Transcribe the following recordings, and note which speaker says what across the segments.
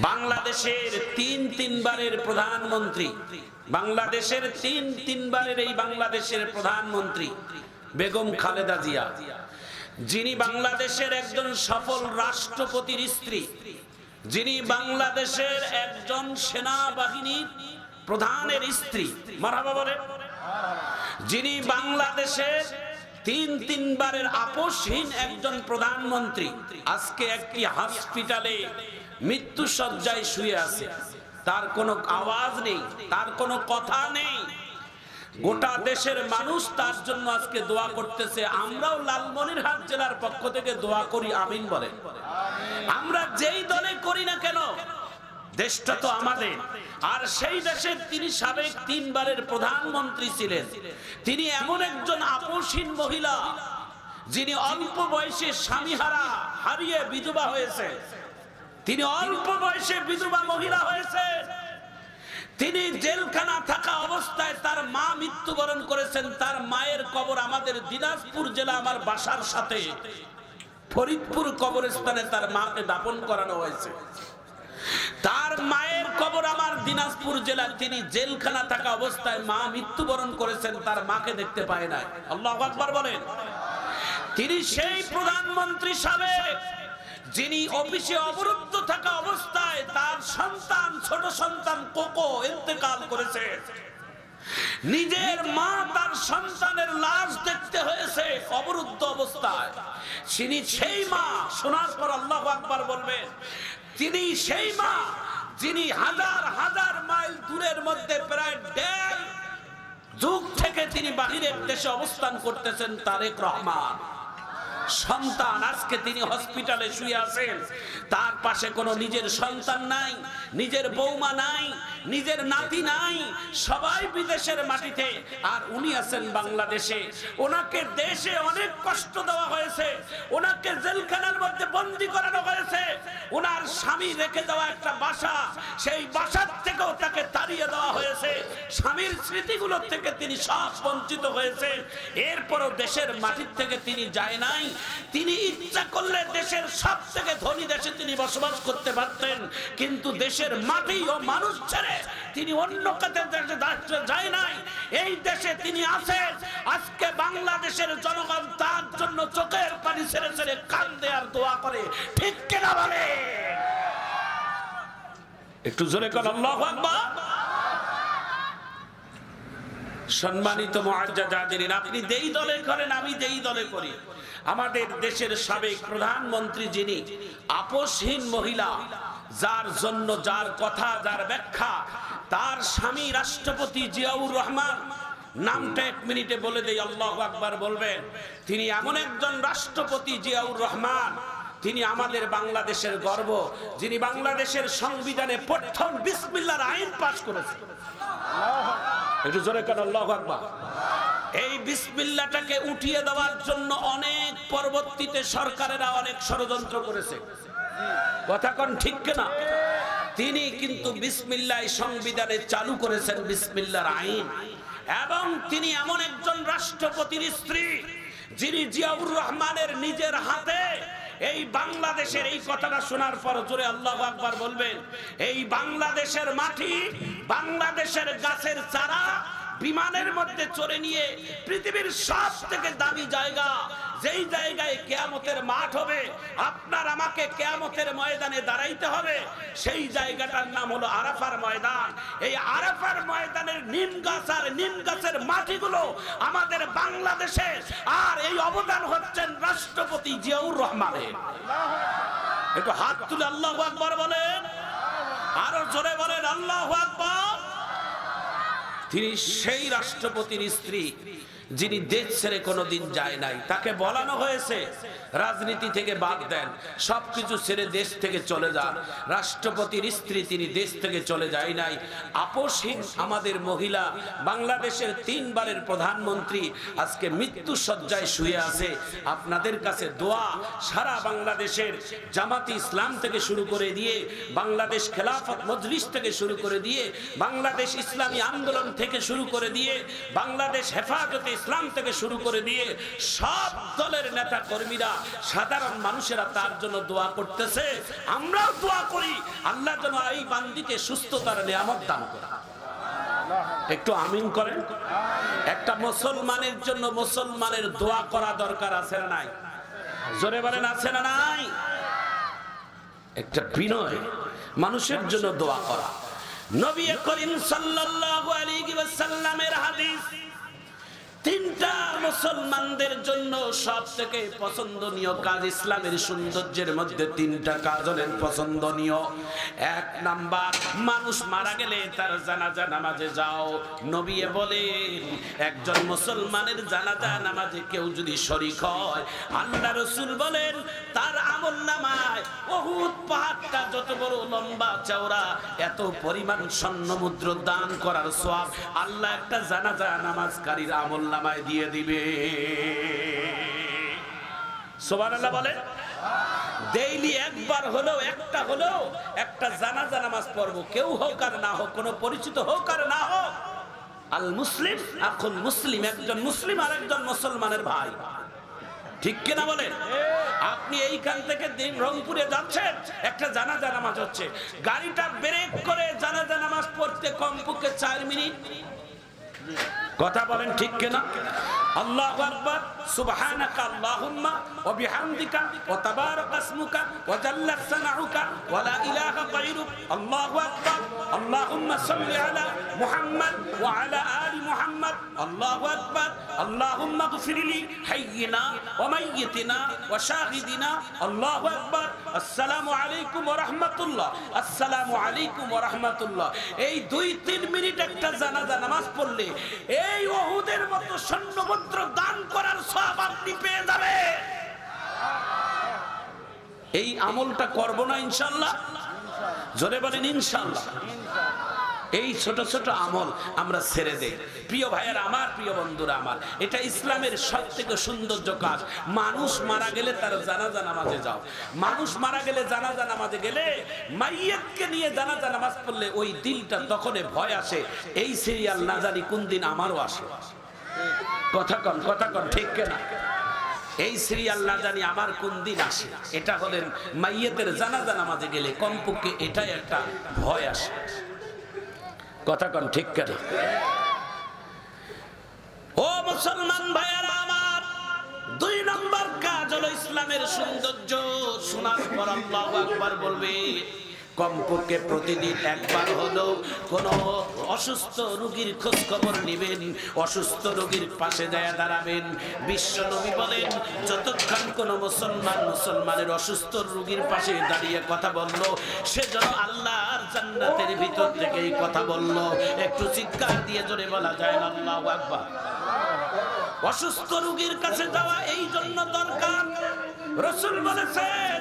Speaker 1: বাংলাদেশের তিনবারের প্রধানমন্ত্রী, বাংলাদেশের তিনবারের এই বাংলাদেশের প্রধানমন্ত্রী বেগম খালেদা জিয়া, যিনি বাংলাদেশের একজন সফল রাষ্ট্রপতির স্ত্রী, যিনি বাংলাদেশের একজন সেনাবাহিনীর প্রধানের স্ত্রী, মারহাবা বলে, যিনি বাংলাদেশের তিনবারের আপোষহীন একজন প্রধানমন্ত্রী, আজকে একটি হসপিটালে মৃত্যু শয্যায় শুয়ে আছে। তার কোনো আওয়াজ নেই, তার কোনো কথা নেই। গোটা দেশের মানুষ তার জন্য আজকে দোয়া করতেছে। আমরাও লালমনিরহাট জেলার পক্ষ থেকে দোয়া করি, আমিন বলেন। আমরা যেই দলে করি না কেন, দেশটা তো আমাদের। আর সেই দেশের তিনি সাবেক তিনবারের প্রধানমন্ত্রী ছিলেন। তিনি এমন একজন আপোষহীন মহিলা, যিনি অল্প বয়সে স্বামী হারিয়ে বিধবা হয়েছে। তিনি অল্প বয়সে বিধবা মহিলা হয়েছে। তিনি জেলখানা থাকা অবস্থায় তার মা মৃত্যুবরণ করেছেন। তার মায়ের কবর আমাদের দিনাজপুর জেলা, আমার বাসার সাথে ফরিদপুর কবরস্থানে তার মাকে দাফন করানো হয়েছে। তার মায়ের কবর আমার দিনাজপুর জেলা। তিনি জেলখানা থাকা অবস্থায় মা মৃত্যুবরণ করেছেন, তার মাকে দেখতে পায় নাই। আল্লাহু আকবার বলেন। তিনি সেই প্রধানমন্ত্রী সাবেক, যিনি অফিসে অবরুদ্ধ থাকা অবস্থায় তার সন্তান, ছোট সন্তান কোকো ইন্তেকাল করেছে। নিজের মা তার সন্তানের লাশ দেখতে হয়েছে অবরুদ্ধ অবস্থায়। তিনি সেই মা, শোনার পর আল্লাহু আকবার বলবেন। তিনি সেই মা, যিনি হাজার হাজার মাইল দূরের মধ্যে প্রায় 1.5 যুগ থেকে তিনি বাহিরের দেশে অবস্থান করতেছেন। তারেক রহমান সন্তান, আজকে তিনি হসপিটালে শুয়ে আছেন। তার পাশে কোনো নিজের সন্তান নাই, নিজের বৌমা নাই, নিজের নাতি নাই, সবাই বিদেশের মাটিতে, আর উনি আছেন বাংলাদেশে। ওনাকে দেশে অনেক কষ্ট দেওয়া হয়েছে, ওনাকে জেলখানার মধ্যে বন্দী করানো হয়েছে। ওনার স্বামী রেখে দেওয়া একটা বাসা, সেই বাসার থেকেও তাকে তাড়িয়ে দেওয়া হয়েছে। স্বামীর স্মৃতিগুলোর থেকে তিনি সব বঞ্চিত হয়েছে। এরপরও দেশের মাটির থেকে তিনি যায় নাই। তিনি ইচ্ছা করলে দেশের সব থেকে ধনী দেশে তিনি বসবাস করতে পারতেন, কিন্তু দেশের মাটি ও মানুষ ছেড়ে তিনি অন্য কাতে দেশে যায় নাই। এই দেশে তিনি আছেন। আজকে বাংলাদেশের জনগণ তার জন্য চোখের পানি ছেড়ে ছেড়ে কান্দে আর দোয়া করে, ঠিক কিনা বলে? একটু জোরে কর আল্লাহু আকবার। সম্মানিত মুআজ্জাজাদিন, আপনি যেই দলে করেন, আমি যেই দলে করি, আমাদের দেশের সাবেক প্রধানমন্ত্রী, যিনি আপোষহীন মহিলা, যার জন্য, যার কথা, যার ব্যাখ্যা, তার স্বামী রাষ্ট্রপতি জিয়াউর রহমান, নামটা 1 মিনিটে বলে দেই, আল্লাহু আকবার বলবেন। তিনি এমন একজন রাষ্ট্রপতি, জিয়াউর রহমান, তিনি আমাদের বাংলাদেশের গর্ব, যিনি বাংলাদেশের সংবিধানে প্রথম বিসমিল্লাহর আইন পাস করেছেন। একটু জোরে কর আল্লাহু আকবার। এই বিসমিল্লাহটাকে উঠিয়ে দেওয়ার জন্য অনেক পরবর্তীতে সরকারেরা অনেক ষড়যন্ত্র করেছে, কথা কোন ঠিক কিনা? তিনি কিন্তু বিসমিল্লাহ সংবিধানে চালু করেছেন বিসমিল্লাহর আইন। এবং তিনি এমন একজন রাষ্ট্রপতির স্ত্রী, যিনি জিয়াউর রহমানের নিজের হাতে এই বাংলাদেশের, এই কথাটা শোনার পর জোরে আল্লাহু আকবার বলবেন। এই বাংলাদেশের মাটি, বাংলাদেশের গাছের চারা বিমানের মধ্যে চড়ে নিয়ে পৃথিবীর সব থেকে দামি জায়গা, যেই জায়গায় কিয়ামতের মাঠ হবে, আপনার আমাকে কিয়ামতের ময়দানে দাঁড়াইতে হবে, সেই জায়গাটার নাম হলো আরাফার ময়দান। এই আরাফার ময়দানের নিম গাছ আর নিম গাছের মাটিগুলো আমাদের বাংলাদেশে, আর এই অবদান হচ্ছেন রাষ্ট্রপতি জিয়াউর রহমানের। একটু হাত তুলে আল্লাহু আকবার বলেন, আরো জোরে বলেন আল্লাহু আকবার। তিনি সেই রাষ্ট্রপতির স্ত্রী, যিনি দেশ ছেড়ে কোনোদিন যায় নাই। তাকে বলানো হয়েছে রাজনীতি থেকে বাদ দেন, সবকিছু ছেড়ে দেশ থেকে চলে যান। রাষ্ট্রপতির স্ত্রী, তিনি দেশ থেকে চলে যায় নাই। আপোষহীন আমাদের মহিলা, বাংলাদেশের 3বারের প্রধানমন্ত্রী, আজকে মৃত্যু শয্যায় শুয়ে আছে। আপনাদের কাছে দোয়া, সারা বাংলাদেশের জামাতি ইসলাম থেকে শুরু করে দিয়ে, বাংলাদেশ খেলাফত মজলিস থেকে শুরু করে দিয়ে, বাংলাদেশ ইসলামী আন্দোলন থেকে শুরু করে দিয়ে, বাংলাদেশ হেফাজতে ইসলাম থেকে শুরু করে দিয়ে সব দলের নেতা কর্মীরা সাধারণ মানুষেরা তার জন্য দোয়া করতেছে। আমরাও দোয়া করি আল্লাহ যেন এই বান্দিকে সুস্থতার নিয়ামত দান করে। একটু আমিন করেন। একটা মুসলমানের জন্য মুসলমানের দোয়া করা দরকার আছে না নাই? জোরে বলেন আছে না নাই? একটা বিনয়, মানুষের জন্য দোয়া করা। নবী করিম সাল্লাল্লাহু আলাইহি ওয়াসাল্লামের হাদিস, তিনটা মুসলমানদের জন্য সবথেকে পছন্দনীয় কাজ, ইসলামের সৌন্দর্যের মধ্যে তিনটা কাজ হলেন পছন্দনীয়। এক নাম্বার, মানুষ মারা গেলে তার জানাজা নামাজে যাও। নবী বলেন একজন মুসলমানের জানাজা নামাজে কেউ যদি শরীক হয়, আল্লাহ রাসূল বলেন তার আমলনামায় উহুদ পাহাড়টা যত বড় লম্বা চওড়া এত পরিমাণ স্বর্ণ মুদ্রা দান করার সওয়াব আল্লাহ একটা জানাজা নামাজকারীর আমল নামায় দিয়ে দিবে। সুবহানাল্লাহ বলে। ডেইলি একবার হলেও একটা হলেও একটা জানাজা নামাজ পড়বো, কেউ হোক আর না হোক, কোনো পরিচিত হোক আর না হোক। আল মুসলিম আখুল মুসলিম, একজন মুসলিম আর একজন মুসলমানের ভাই, ঠিক কিনা বলেন? আপনি এইখান থেকে রংপুরে যাচ্ছেন, একটা জানাজা নামাজ হচ্ছে, গাড়িটা ব্রেক করে জানাজা নামাজ পড়তে কমপক্ষে 4 মিনিট। কথা বলেন ঠিক কিনা? আল্লাহু আকবার, সুবহানাকা আল্লাহুম্মা ওয়া বিহামদিকা ওয়া তাবারাকা ইসমুকা ওয়া জাল্লা সানাউকা ওয়া লা ইলাহা গায়রুক, আল্লাহু আকবার, আল্লাহুম্মা সাল্লি আলা মুহাম্মদ ওয়া আলা আলি মুহাম্মদ, আল্লাহু আকবার, আল্লাহুম্মা গফিরলি হাইয়িনা ওয়া মাইয়িতিনা ওয়া শাহিদিনা, আল্লাহু আকবার, আসসালামু আলাইকুম ওয়া রাহমাতুল্লাহ, আসসালামু আলাইকুম ওয়া রাহমাতুল্লাহ। এই 2-3 মিনিট একটা জানাজা নামাজ পড়লে এই উহুদের মতো স্বর্ণ মুদ্রা দান করার সওয়াব আপনি পেয়ে যাবেন। এই আমলটা করব না ইনশাআল্লাহ? জোরে বলেন ইনশাআল্লাহ। এই ছোট ছোট আমল আমরা ছেড়ে দেই। প্রিয় ভাইয়েরা আমার, প্রিয় বন্ধুরা আমার, এটা ইসলামের সবথেকে সৌন্দর্য কাজ। মানুষ মারা গেলে তার জানাজা নামাজে যাও। মানুষ মারা গেলে জানাজা নামাজে গেলে, মাইয়াতকে নিয়ে জানাজা নামাজ পড়লে ওই দিলটা তখনই ভয় আসে, এই সিরিয়াল না জানি কোন দিন আমারও আসে। কথা কন ঠিক কিনা? এই সিরিয়াল না জানি আমার কোন দিন আসে। এটা হলেন মাইয়াতের জানাজা নামাজে গেলে কমপক্ষে এটাই একটা ভয় আসে। কথা কন ঠিক কিনা? ও মুসলমান ভাইয়েরা আমার, 2 নম্বর কাজ হলো ইসলামের সৌন্দর্য। শোনার পর আল্লাহু আকবার বলবে। কমপক্ষে প্রতিদিন একবার হলো কোন অসুস্থ রোগীর খোঁজ খবর নেবেন, অসুস্থ রোগীর পাশে যায় দাঁড়াবেন। বিশ্ব নবী বলেন যতক্ষণ কোন মুসলমানের অসুস্থ রোগীর পাশে দাঁড়িয়ে কথা বলল, সে যেন আল্লাহর জান্নাতের ভিতর থেকে এই কথা বলল। একটু চিৎকার দিয়ে জোরে বলা যায় না আল্লাহু আকবার? অসুস্থ রোগীর কাছে যাওয়া এই জন্য দরকার। রাসূল বলেছেন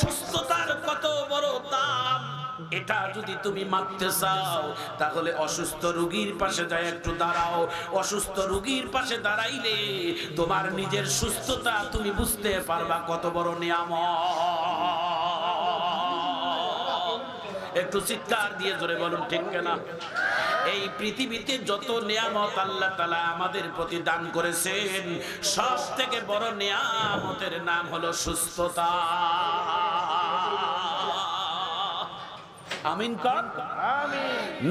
Speaker 1: সুস্থতার কত বড় দাম, এটা যদি তুমি মানতে চাও তাহলে অসুস্থ রোগীর পাশে যায় একটু দাঁড়াও। অসুস্থ রোগীর পাশে দাঁড়াইলে তোমার নিজের সুস্থতা তুমি বুঝতে পারবা কত বড় নিয়ামত। একটু চিৎকার দিয়ে জোরে বলুন ঠিক কিনা? এই পৃথিবীতে যত নিয়ামত আল্লাহ তাআলা আমাদের প্রতি দান করেছেন, সব থেকে বড় নিয়ামতের নাম হলো সুস্থতা। আমিন কর।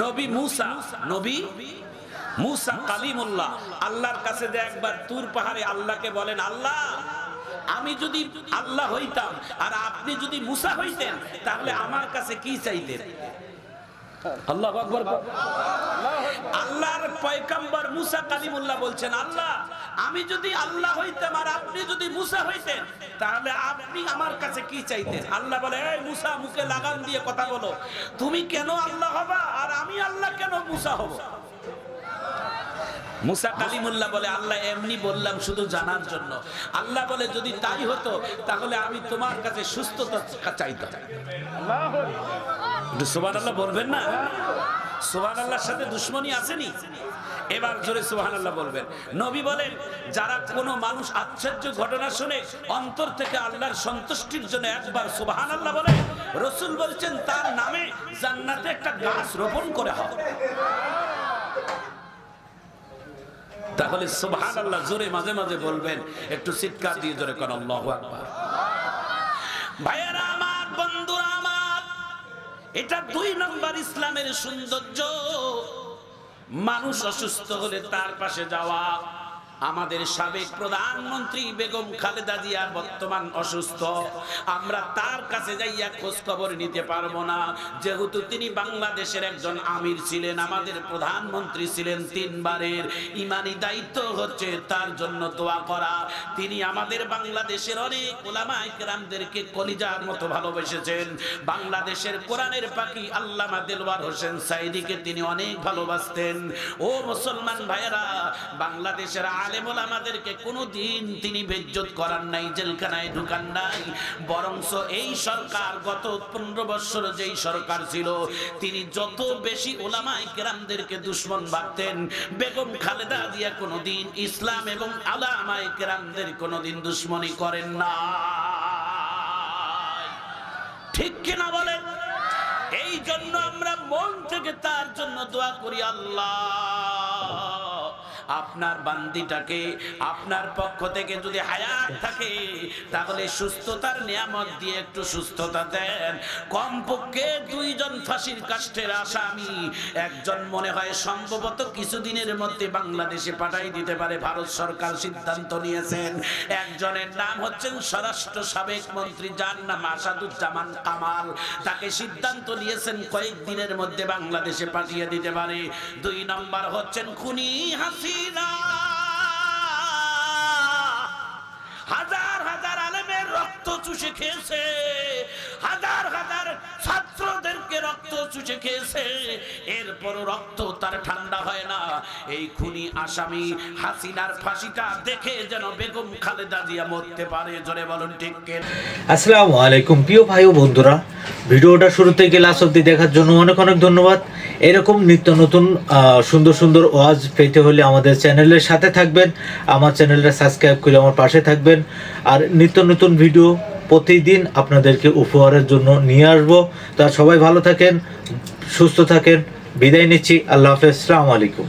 Speaker 1: নবী মুসা কালিমুল্লাহ আল্লাহর কাছে যে একবার তুর পাহাড়ে আল্লাহকে বলেন, আল্লাহ আমি যদি আল্লাহ হইতাম আর আপনি যদি মুসা হইতেন তাহলে আমার কাছে কি চাইতেন? আল্লাহু আকবার। আল্লাহর পয়গম্বর মুসা কালিমুল্লাহ বলছেন, আল্লাহ আমি যদি আল্লাহ হইতাম আর আপনি যদি মুসা হইতেন তাহলে আপনি আমার কাছে কি চাইতেন? আল্লাহ বলে, এই মুসা মুখে লাগাম দিয়ে কথা বলো, তুমি কেন আল্লাহ হবা আর আমি আল্লাহ কেন মুসা হব? মুসা কালিমুল্লাহ বলে, আল্লাহ এমনি বললাম শুধু জানার জন্য। আল্লাহ বলে, যদি তাই হতো তাহলে আমি তোমার কাছে সুস্থতা চাইতাম। সুবহানাল্লাহ বলবেন না? সুবহানাল্লাহর সাথে দুশ্মনী আসেনি? এবার জোরে সুবহানাল্লাহ বলবেন। নবী বলেন, যারা কোনো মানুষ আশ্চর্য ঘটনা শুনে অন্তর থেকে আল্লাহর সন্তুষ্টির জন্য একবার সুবহানাল্লাহ বলে, রাসূল বলেছেন তার নামে জান্নাতে একটা গাছ রোপণ করা হবে। তাহলে সুবহানাল্লাহ জোরে মাঝে মাঝে বলবেন, একটু চিৎকার দিয়ে জোরে কোন আল্লাহু আকবার। ভাইয়েরা আমার, বন্ধুরা আমার, এটা 2 নম্বর ইসলামের সৌন্দর্য। মানুষ অসুস্থ হলে তার পাশে যাওয়া। আমাদের সাবেক প্রধানমন্ত্রী বেগম খালেদা জিয়া বর্তমান অসুস্থ, আমরা তার কাছে যাইয়া খোঁজ খবর নিতে পারবো না, যেহেতু তিনি বাংলাদেশের একজন আমির ছিলেন, আমাদের প্রধানমন্ত্রী ছিলেন 3 বারের। ইমানি দায়িত্ব হচ্ছে তার জন্য দোয়া করা। তিনি আমাদের বাংলাদেশের অনেক উলামায়ে কেরামদেরকে কলিজার মতো ভালোবেসেছেন। বাংলাদেশের কোরআনের পাখি আল্লামা দেলওয়ার হোসেন সাইদিকে তিনি অনেক ভালোবাসতেন। ও মুসলমান ভাইয়েরা, বাংলাদেশের আলেম ওলামাদেরকে কোনোদিন তিনি বেইজ্জত করার নাই, জেলখানায় ঢুকান নাই। বরঞ্চ এই সরকার গত 15 বছর যেই সরকার ছিল, তিনি যত বেশি উলামায়ে কেরামদেরকে দুশমন ভাবতেন, বেগম খালেদা জিয়া কোনোদিন ইসলাম এবং উলামায়ে কেরামদের কোনোদিন দুশমনি করেন না। ঠিক কিনা বলেন? এই জন্য আমরা মন থেকে তার জন্য দোয়া করি, আল্লাহ আপনার বান্দিটাকে আপনার পক্ষ থেকে যদি হায়াত থাকে তাহলে সুস্থতার নিয়ামত দিয়ে একটু সুস্থতা দেন। কমপক্ষে 2 জন ফাঁসির কাষ্ঠের আসামি, একজন মনে হয় সম্ভবত কিছুদিনের মধ্যে বাংলাদেশে পাঠাই দিতে পারে, ভারত সরকার সিদ্ধান্ত নিয়েছেন। একজনের নাম হচ্ছেন স্বরাষ্ট্র সাবেক মন্ত্রী, যার নাম আসাদুজ্জামান কামাল, তাকে সিদ্ধান্ত নিয়েছেন কয়েকদিনের মধ্যে বাংলাদেশে পাঠিয়ে দিতে পারে। 2 নম্বর হচ্ছেন খুনি হাসিনা। হাজার হাজার আলেমের রক্ত চুষে খেয়েছে, হাজার হাজার ছাত্রদেরকে রক্ত চুষে খেয়েছে, এরপরও রক্ত তার ঠান্ডা হয় না। এই খুনি আসামি হাসিনার ফাঁসিটা দেখে যেন বেগম খালেদা জিয়া মরতে পারে। জোরে বলুন ঠিক কিনা?
Speaker 2: আসসালামু আলাইকুম প্রিয় ভাই ও বন্ধুরা, ভিডিওটা শুরু থেকে লাস্ট অবধি দেখার জন্য অনেক অনেক ধন্যবাদ। এরকম নিত্য নতুন সুন্দর সুন্দর ওয়াজ পেতে হলে আমাদের চ্যানেলের সাথে থাকবেন, আমার চ্যানেলটা সাবস্ক্রাইব করে আমার পাশে থাকবেন। আর নিত্য নতুন ভিডিও প্রতিদিন আপনাদেরকে উপহারের জন্য নিয়ে আসবো। তা সবাই ভালো থাকেন, সুস্থ থাকেন, বিদায় নিচ্ছি। আল্লাহ হাফেজ, আসসালামু আলাইকুম।